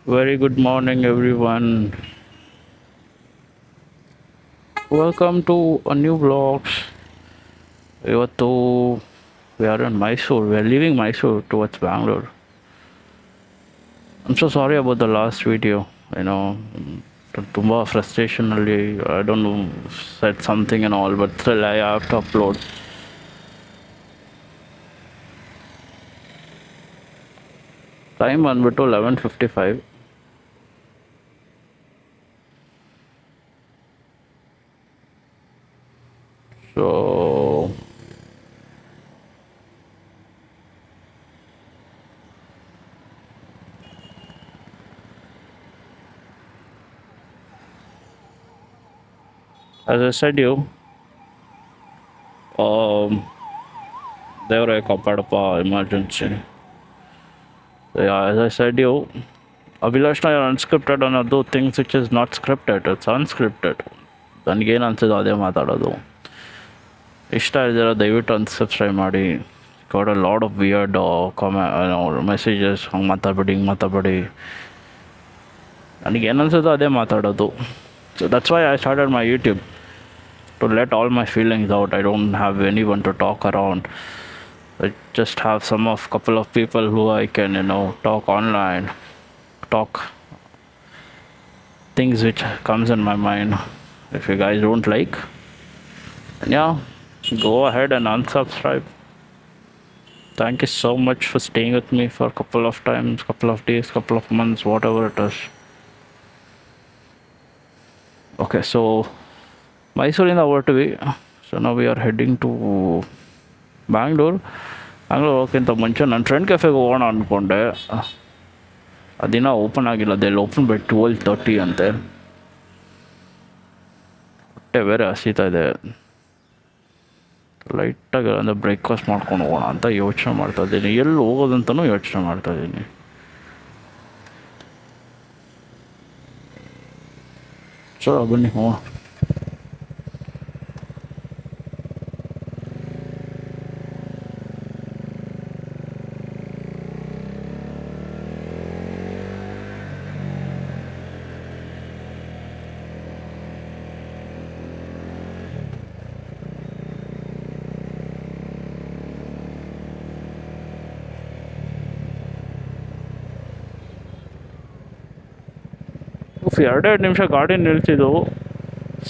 Very good morning, everyone. Welcome to a new vlogs. ಇವತ್ತು we are in Mysore. We are leaving Mysore towards Bangalore. I'm so sorry about the last video. You know, ತುಂಬಾ frustration ಅಲ್ಲಿ I don't know said something and all, but still I have to upload. Time ಬಂದ್ಬಿಟ್ಟು 11:55. So as I said you, um, ದೇವರೇ ಕಾಪಾಡಪ್ಪ emergency. Yeah, as I said you, Abhilash and I are unscripted and do things which is not scripted. It's unscripted. ನನಗೇನು ಅನ್ಸಿದ್ದು ಅದೇ ಮಾತಾಡೋದು. ಇಷ್ಟ ಇದ್ದೀರಾ ದಯವಿಟ್ಟು unsubscribe ಮಾಡಿ. Got a lot of weird messages ಹಂಗೆ ಮಾತಾಡಬೇಡಿ ಹಿಂಗೆ ಮಾತಾಡಬೇಡಿ. ನನಗೇನು ಅನ್ಸುತ್ತೋ ಅದೇ ಮಾತಾಡೋದು. So that's why I started my YouTube to let all my feelings out. I don't have any one to talk around. I just have some of couple of people who I can talk online, talk things which comes in my mind. If you guys don't like, then yeah, go ahead and unsubscribe. Thank you so much for staying with me for a couple of times, couple of days, couple of months, whatever it is. Okay, so Mysore in the OTV. So now we are heading to Bangalore. Bangalore ಹೋಗೋಕ್ಕಿಂತ ಮುಂಚೆ ನನ್ನ friend ಕೆಫೆಗೆ ಹೋಗೋಣ ಅಂದ್ಕೊಂಡೆ. ಅದಿನ open ಆಗಿಲ್ಲ. ಅದೆಲ್ಲ open by 12:30 ಅಂತೆ. ಹೊಟ್ಟೆ ಬೇರೆ ಹಸಿತಾ ಇದೆ. ಲೈಟಾಗಿ ಅಂದರೆ ಬ್ರೇಕ್ಫಾಸ್ಟ್ ಮಾಡ್ಕೊಂಡು ಹೋಗೋಣ ಅಂತ ಯೋಚನೆ ಮಾಡ್ತಾಯಿದ್ದೀನಿ. ಎಲ್ಲಿ ಹೋಗೋದಂತನೂ ಯೋಚನೆ ಮಾಡ್ತಾಯಿದ್ದೀನಿ. ಚಲೋ ಬನ್ನಿ ಹೋಗೋಣ. ಎರಡೆರಡು ನಿಮಿಷ ಗಾಡಿ ನಿಲ್ಸಿದ್ದು.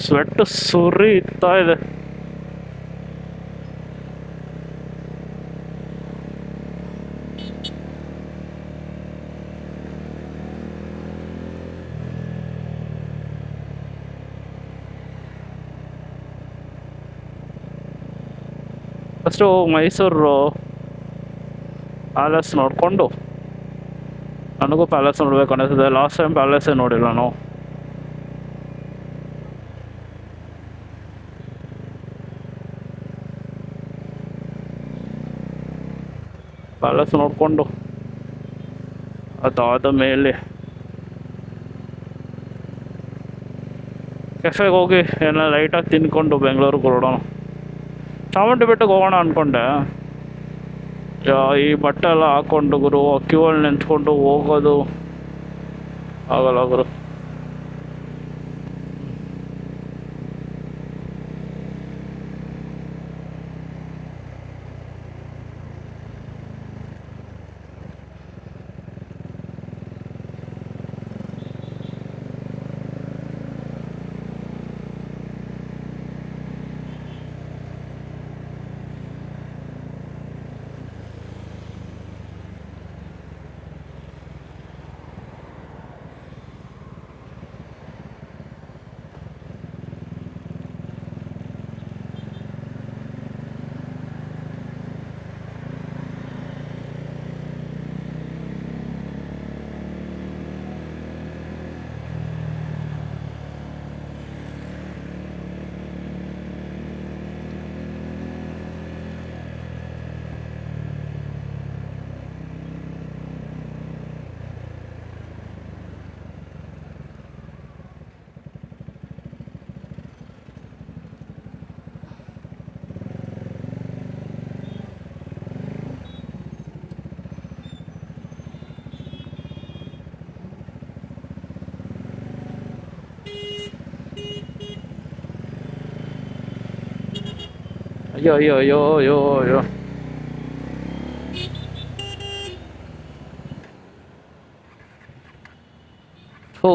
ಸ್ವೆಟ್ ಸುರಿತಾ ಇದೆ. ಫಸ್ಟು ಮೈಸೂರು ಪ್ಯಾಲೇಸ್ ನೋಡಿಕೊಂಡು, ನನಗೂ ಪ್ಯಾಲೇಸ್ ನೋಡ್ಬೇಕು ಅನ್ನಿಸ್ತದೆ. ಲಾಸ್ಟ್ ಟೈಮ್ ಪ್ಯಾಲೇಸೇ ನೋಡಿಲ್ಲ ನಾವು. ಪ್ಯಾಲೇಸ್ ನೋಡಿಕೊಂಡು ಅದಾದ ಮೇಲೆ ಕೆಫೆಗೆ ಹೋಗಿ ಎಲ್ಲ ಲೈಟಾಗಿ ತಿನ್ಕೊಂಡು ಬೆಂಗಳೂರಿಗೆ ಹೊರಡೋಣ. ಚಾಮುಂಡಿ ಬೆಟ್ಟಕ್ಕೆ ಹೋಗೋಣ ಅಂದ್ಕೊಂಡೆ. ಈ ಬಟ್ಟೆ ಎಲ್ಲ ಹಾಕ್ಕೊಂಡು ಗುರು ಕ್ಯೂ ಅಲ್ಲಿ ನಿಂತ್ಕೊಂಡು ಹೋಗೋದು ಆಗಲ್ಲ ಗುರು. ಅಯ್ಯೋ ಅಯ್ಯೋ ಅಯ್ಯೋ ಅಯ್ಯೋ ಅಯ್ಯೋ. ಹೋ,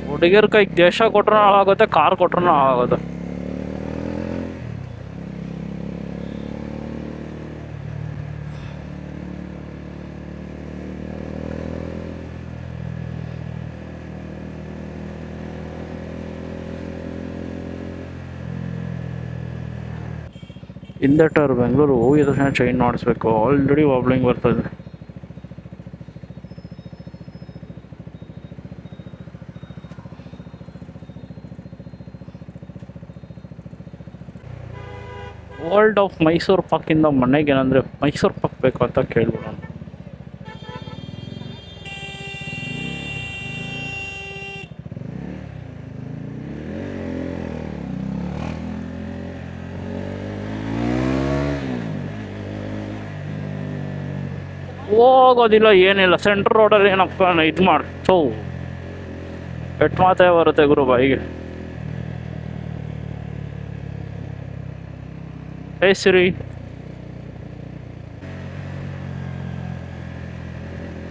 ಹುಡುಗಿಯರ ಕೈಗೆ ದೇಶ ಕೊಟ್ರೂ ಹಾಳಾಗುತ್ತೆ, ಕಾರ್ ಕೊಟ್ರೂ ಹಾಳಾಗುತ್ತೆ. ಹಿಂದೆ ಟರ್ ಬೆಂಗಳೂರು ಹೋಗಿದ ತಕ್ಷಣ ಚೈನ್ ಮಾಡಿಸ್ಬೇಕು. ಆಲ್ರೆಡಿ ವಾಬ್ಲಿಂಗ್ ಬರ್ತದೆ. ವರ್ಲ್ಡ್ ಆಫ್ ಮೈಸೂರು ಪಾಕಿಂದ ಮನೆಗೆ ಏನಂದರೆ ಮೈಸೂರು ಪಾಕ್ ಬೇಕು ಅಂತ ಕೇಳ್ಬಿಡೋಣ. ಹೋಗೋದಿಲ್ಲ, ಏನಿಲ್ಲ. ಸೆಂಟ್ರ್ ರೋಡಲ್ಲಿ ಏನಪ್ಪ ಇದು ಮಾಡ್ತೋ, ಎಟ್ ಮಾತೇ ಬರುತ್ತೆ ಗುರು ಬಾಯಿಗೆ. ಹೇ ಸಿರಿ,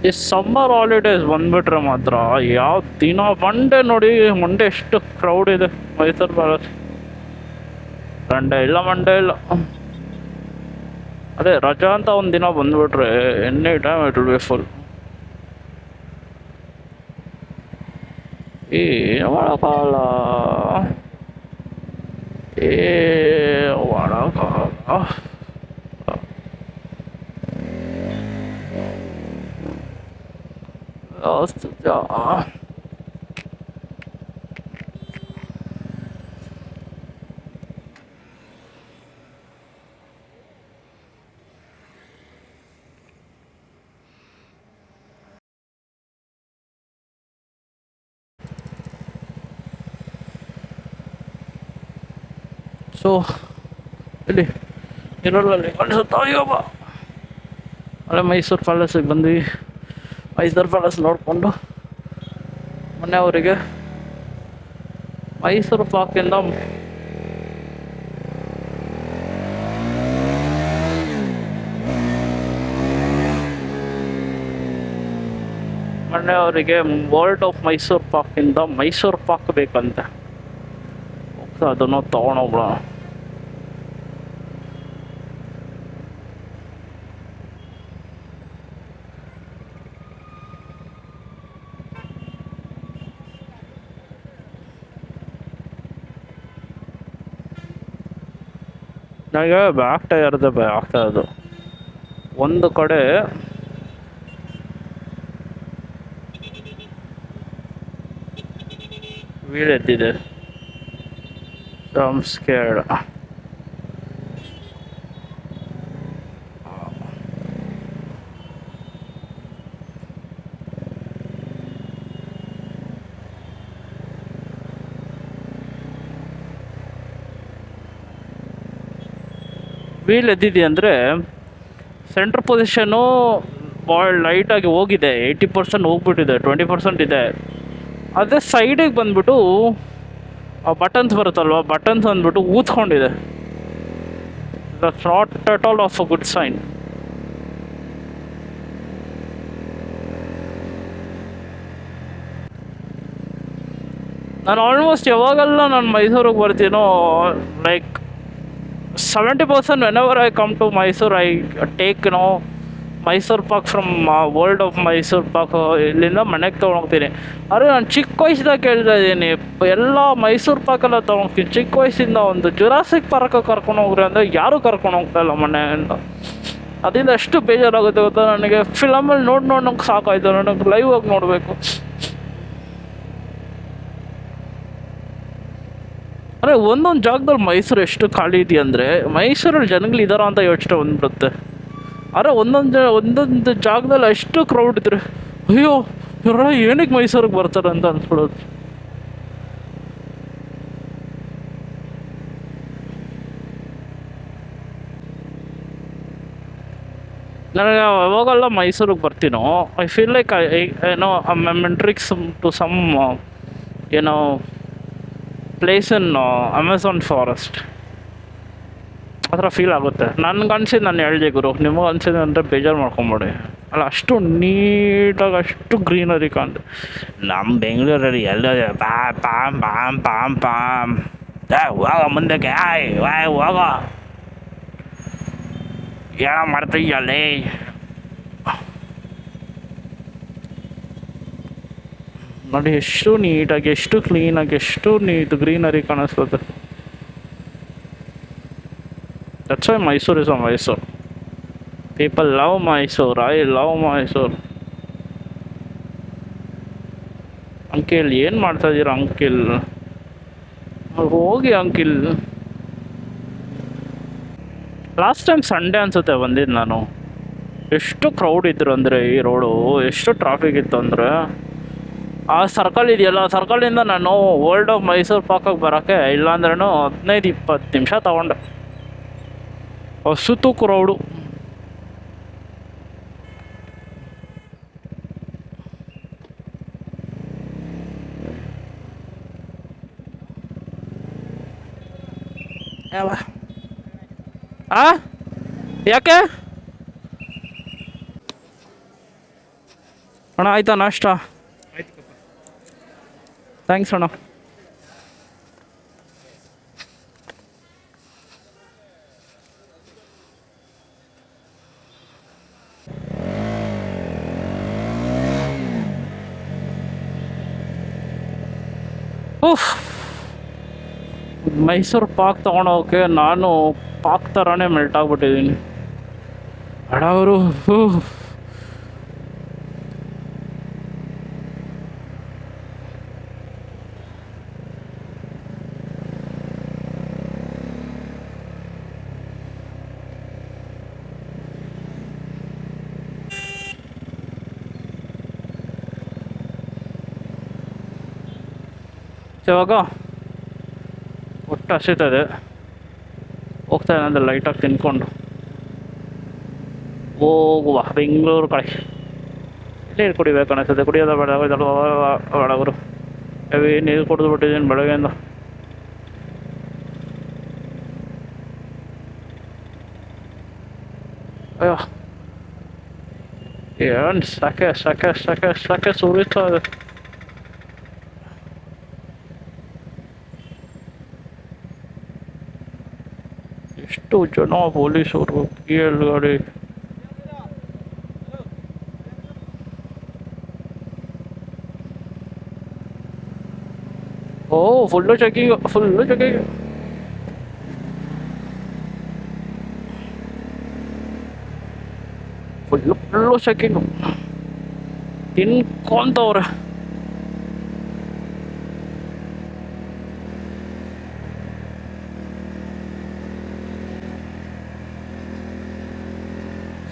ಈ ಸಮ್ಮರ್ ಹಾಲಿಡೇಸ್ ಬಂದ್ಬಿಟ್ರೆ ಮಾತ್ರ ಯಾವ ದಿನ ಮಂಡೇ ನೋಡಿ, ಮಂಡೇ ಎಷ್ಟು ಕ್ರೌಡ್ ಇದೆ ಮೈಸೂರು ಪ್ಯಾಲೇಸ್. ಸಂಡೇ ಇಲ್ಲ, ಮಂಡೇ ಇಲ್ಲ. ಅದೇ ರಜಾ ಅಂತ ಒಂದು ದಿನ ಬಂದ್ಬಿಟ್ರೆ any time it will be full. ಏ ಮಾಡಕ್ಕಾಗಲ್ಲ, ಏ ಮಾಡಕ್ಕಾಗಲ್ಲ. ಸೊ ಇಲ್ಲಿ ಇರೋಲ್ಲಿ ಅನಿಸುತ್ತಾ ಅಯ್ಯೋಬ್ಬ. ಅಲ್ಲೇ ಮೈಸೂರು ಪ್ಯಾಲೇಸಿಗೆ ಬಂದ್ವಿ. ಮೈಸೂರು ಪ್ಯಾಲೇಸ್ ನೋಡಿಕೊಂಡು ಮನೆಯವರಿಗೆ ಮೈಸೂರು ಪಾಕಿಂದ ಮನೆಯವರಿಗೆ ವರ್ಲ್ಡ್ ಆಫ್ ಮೈಸೂರು ಪಾಕಿಂದ ಮೈಸೂರು ಪಾಕ್ ಬೇಕಂತೆ. ಅದನ್ನು ತೊಗೊಂಡೋಗ್ಬಿಡೋಣ. ನನಗೆ ಬ್ಯಾಕ್ ಟೈರ್ದೆ ಭಯ ಆಗ್ತಾ ಇರೋದು. ಒಂದು ಕಡೆ ವೀಲ್ ಎದ್ದಿದೆ. I'm scared. ವೀಲ್ ಎದ್ದಿದೆ ಅಂದರೆ ಸೆಂಟ್ರ್ ಪೊಸಿಷನ್ನು ಭಾಳ ಲೈಟಾಗಿ ಹೋಗಿದೆ. 80% ಹೋಗ್ಬಿಟ್ಟಿದೆ, 20% ಇದೆ. ಅದೇ ಸೈಡಿಗೆ ಬಂದ್ಬಿಟ್ಟು ಆ ಬಟನ್ಸ್ ಬರುತ್ತಲ್ವ, ಬಟನ್ಸ್ ಅಂದ್ಬಿಟ್ಟು ಊದ್ಕೊಂಡಿದೆ. That's not at all of a good sign. ನಾನು ಆಲ್ಮೋಸ್ಟ್ ಯಾವಾಗೆಲ್ಲ ನಾನು ಮೈಸೂರಿಗೆ ಬರ್ತೀನೋ, like 70% whenever I come to Mysuru I take Mysuru pak from world of Mysuru pak. ಇಲ್ಲಿಂದ ಮನೆಗೆ ತೊಗೊಂಡೋಗ್ತೀನಿ. ಆದರೆ ನಾನು ಚಿಕ್ಕ ವಯಸ್ಸಿದಾಗ ಕೇಳ್ತಾ ಇದ್ದೀನಿ, ಎಲ್ಲ ಮೈಸೂರು ಪಾಕೆಲ್ಲ ತೊಗೊಂಡೋಗ್ತೀನಿ. ಚಿಕ್ಕ ವಯಸ್ಸಿಂದ ಒಂದು ಜುರಾಸಿಕ್ ಪಾರ್ಕ್ ಕರ್ಕೊಂಡು ಹೋಗ್ರಿ ಅಂದರೆ ಯಾರೂ ಕರ್ಕೊಂಡು ಹೋಗ್ತಾಯಿಲ್ಲ ಮನೆಯಿಂದ. ಅದರಿಂದ ಎಷ್ಟು ಬೇಜಾರಾಗುತ್ತೆ ಗೊತ್ತಾ ನನಗೆ. ಫಿಲಮಲ್ಲಿ ನೋಡೋಕೆ ಸಾಕಾಯ್ತು, ನನಗೆ ಲೈವ್ ಆಗಿ ನೋಡಬೇಕು. ಅಂದರೆ ಒಂದೊಂದು ಜಾಗದಲ್ಲಿ ಮೈಸೂರು ಎಷ್ಟು ಖಾಲಿ ಇದೆಯಂದರೆ ಮೈಸೂರಲ್ಲಿ ಜನಗಳಿದಾರ ಅಂತ ಯೋಚನೆ ಬಂದ್ಬಿಡುತ್ತೆ. ಆದರೆ ಒಂದೊಂದು ಜಾಗದಲ್ಲಿ ಅಷ್ಟು ಕ್ರೌಡ್ ಇದ್ರೆ ಅಯ್ಯೋ ಇವರೆಲ್ಲ ಏನಕ್ಕೆ ಮೈಸೂರಿಗೆ ಬರ್ತಾರೆ ಅಂತ ಅನ್ಸ್ಬಿಡೋದು. ನನಗೆ ಯಾವಾಗೆಲ್ಲ ಮೈಸೂರಿಗೆ ಬರ್ತೀನೋ ಐ ಫೀಲ್ ಲೈಕ್ ಏನೋ ಮೆಟ್ರಿಕ್ಸ್ ಟು ಸಮ್ ಏನೋ ಪ್ಲೇಸ್ ಇನ್ ಅಮೆಝಾನ್ ಫಾರೆಸ್ಟ್. ಆ ಥರ ಫೀಲ್ ಆಗುತ್ತೆ. ನನಗೆ ಅನ್ಸಿದ್ದು ನಾನು ಹೇಳ್ದೆ ಗುರು, ನಿಮಗೆ ಅನ್ಸಿದೆ ಅಂದರೆ ಬೇಜಾರು ಮಾಡ್ಕೊಂಬೇಡಿ. ಅಲ್ಲ, ಅಷ್ಟು ನೀಟಾಗಿ ಅಷ್ಟು ಗ್ರೀನರಿ ಕಾಣ್ತು. ನಮ್ಮ ಬೆಂಗಳೂರಲ್ಲಿ ಎಲ್ಲ ಪಾಮ್ ಪಾಮ್ ಪಾಮ್ ಪಾಮ್ ಹೋಗ ಮುಂದಕ್ಕೆ, ಆಯ್ ವಾಯ್ ಹೋಗ, ಏನೋ ಮಾಡ್ತೀಯಲ್ಲೇ. ನೋಡಿ ಎಷ್ಟು ನೀಟಾಗಿ, ಎಷ್ಟು ಕ್ಲೀನಾಗಿ, ಎಷ್ಟು ನೀಟ್ ಗ್ರೀನರಿ ಕಾಣಿಸ್ತದೆ. That's why Mysuru is a Mysuru. People love Mysuru. I love Mysuru. Uncle ಏನು ಮಾಡ್ತಾ ಇದ್ದೀರಾ ಅಂಕಿಲ್? ಹೋಗಿ ಅಂಕಿಲ್. ಲಾಸ್ಟ್ ಟೈಮ್ ಸಂಡೇ ಅನಿಸುತ್ತೆ ಬಂದಿದ್ದು ನಾನು. ಎಷ್ಟು ಕ್ರೌಡ್ ಇದ್ರು ಅಂದರೆ ಈ ರೋಡು, ಎಷ್ಟು ಟ್ರಾಫಿಕ್ ಇತ್ತು ಅಂದರೆ. ಆ ಸರ್ಕಲ್ ಇದೆಯಲ್ಲ, ಸರ್ಕಲಿಂದ ನಾನು ಓಲ್ಡ್ ಆಫ್ ಮೈಸೂರು ಪಾರ್ಕಿಗೆ ಬರೋಕ್ಕೆ ಇಲ್ಲಾಂದ್ರೂ 15-20 ನಿಮಿಷ ತಗೊಂಡೆ. ಅಷ್ಟು ಕ್ರೌಡು. ಯಾಕೆ ಅಣ್ಣ? ಆಯ್ತಾ ನಾಷ್ಟ? ಥ್ಯಾಂಕ್ಸ್ ಅಣ್ಣ. ಮೈಸೂರು ಪಾಕ್ ತೊಗೊಂಡೋಗಕ್ಕೆ ನಾನು ಪಾಕ್ ಥರನೇ ಮೆಲ್ಟ್ ಆಗಿಬಿಟ್ಟಿದ್ದೀನಿ. ಅಡವರು ಇವಾಗ ಒಟ್ಟು ಹಸಿತದೆ. ಹೋಗ್ತಾ ಅಂದರೆ ಲೈಟಾಗಿ ತಿನ್ಕೊಂಡು ಹೋಗುವ ಬೆಂಗಳೂರು ಕಡೆ. ನೀರು ಕುಡಿಬೇಕು ಅನಿಸ್ತದೆ. ಕುಡಿಯೋದ ಬೇಡ ಬೇಡವರು. ಹೆವಿ ನೀರು ಕುಡಿದು ಬಿಟ್ಟಿದ್ದೀನಿ ಬೆಳಗ್ಗೆಯಿಂದ. ಅಯ್ಯೋ, ಏನು ಸಾಕೆ ಸಾಕೆ ಸಾಕೆ ಸಾಕೆ ಸುರಿತಾ ಇದೆ. ಎಷ್ಟು ಜನ ಪೊಲೀಸರು ಗಾಡಿ. ಓ, full checking, full checking. Full checking. ತಿನ್ಕೊಂತವ್ರೆ.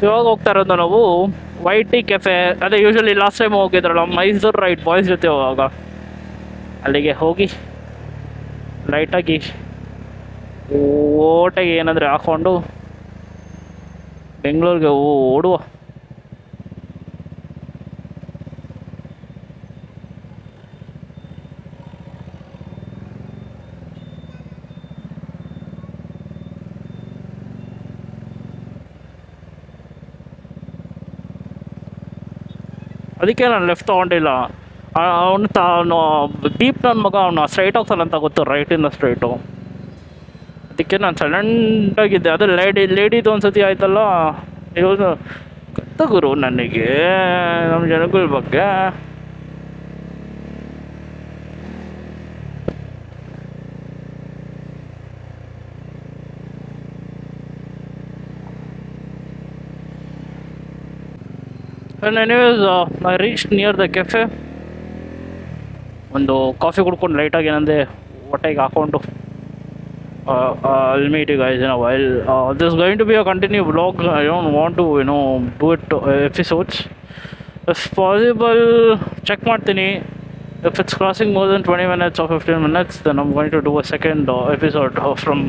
ಇವಾಗ ಹೋಗ್ತಾ ಇರೋದು ನಾವು ವೈಟ್ ಟೀ ಕೆಫೆ. ಅದೇ ಯೂಶ್ವಲಿ ಲಾಸ್ಟ್ ಟೈಮ್ ಹೋಗಿದ್ರಲ್ಲ ಮೈಸೂರು ರೈಟ್ ಬಾಯ್ಸ್ ಜೊತೆ ಹೋಗುವಾಗ, ಅಲ್ಲಿಗೆ ಹೋಗಿ ಲೈಟಾಗಿ ಓಟಾಗಿ ಏನಂದರೆ ಹಾಕ್ಕೊಂಡು ಬೆಂಗಳೂರಿಗೆ ಓಡುವ. ಅದಕ್ಕೆ ನಾನು ಲೆಫ್ಟ್ ತೊಗೊಂಡಿಲ್ಲ. ಅವನು ಡೀಪ್ ನನ್ನ ಮಗ, ಅವನು ಸ್ಟ್ರೈಟ್ ಹೋಗ್ತಾನಂತ ಗೊತ್ತು, ರೈಟಿಂದ ಸ್ಟ್ರೈಟು. ಅದಕ್ಕೆ ನಾನು ಸೈಲೆಂಟಾಗಿದ್ದೆ. ಅದು ಲೇಡಿದು ಒಂದು ಸತಿ ಆಯ್ತಲ್ಲ, ಇವಾಗ ಗೊತ್ತ ಗುರು ನನಗೆ ನಮ್ಮ ಜನಗಳ ಬಗ್ಗೆ. And anyways, I reached near the cafe. ಒಂದು ಕಾಫಿ ಕುಡ್ಕೊಂಡು ಲೈಟಾಗಿ ಏನಂದರೆ ಹೊಟ್ಟೆಗೆ ಹಾಕ್ಕೊಂಡು I'll meet you guys in a while. There's going to be a continued vlog. I don't want to, do it episodes. If possible, check ಮಾಡ್ತೀನಿ. If it's crossing more than 20 minutes or 15 minutes, then I'm going to do a second episode from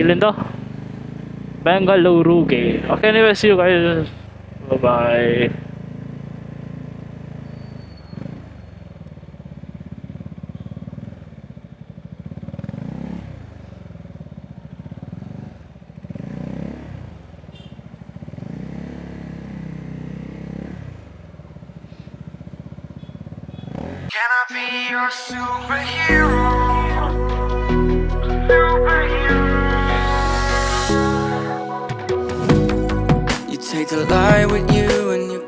ಇಲ್ಲಿಂದ ಬೆಂಗಳೂರಿಗೆ. Okay, anyway, see you guys. Bye-bye. Be your superhero. Superhero. You take the light with you and you